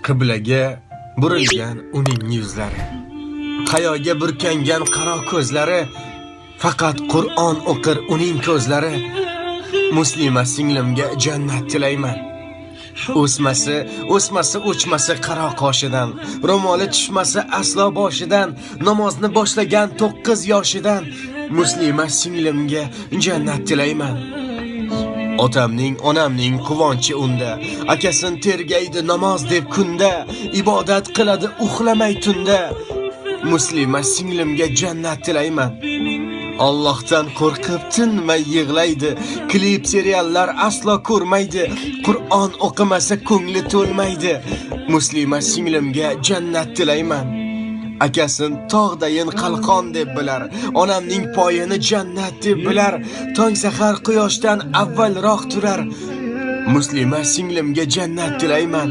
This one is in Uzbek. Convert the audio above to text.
Qiblaga burilgan uning yuzlari, hayoga burkangan qaro ko'zlari, faqat Qur'on o'qir uning ko'zlari. Muslima singlimga jannat tilayman. O'smasi o'chmasi qaro qoshidan, ro'moli tushmasi aslo boshidan, namozni boshlagan 9 yoshidan. Muslima singlimga jannat tilayman. Otamning, onamning quvonchi unda, akasin tergaydi namoz deb kunda, ibodat qiladi uxlamay tunda. Muslima singlimga jannat tilayman. Allohdan qo'rqib tinmay yig'laydi, klip seriallar aslo ko'rmaydi, Qur'on o'qimasa ko'ngli to'lmaydi. Muslima singlimga jannat tilayman. Akasin tog'dayin qalqon deb bilar, onamning poyini jannat deb bilar, tong sahar quyoshdan avvalroq turar. Muslima singlimga jannat tilayman.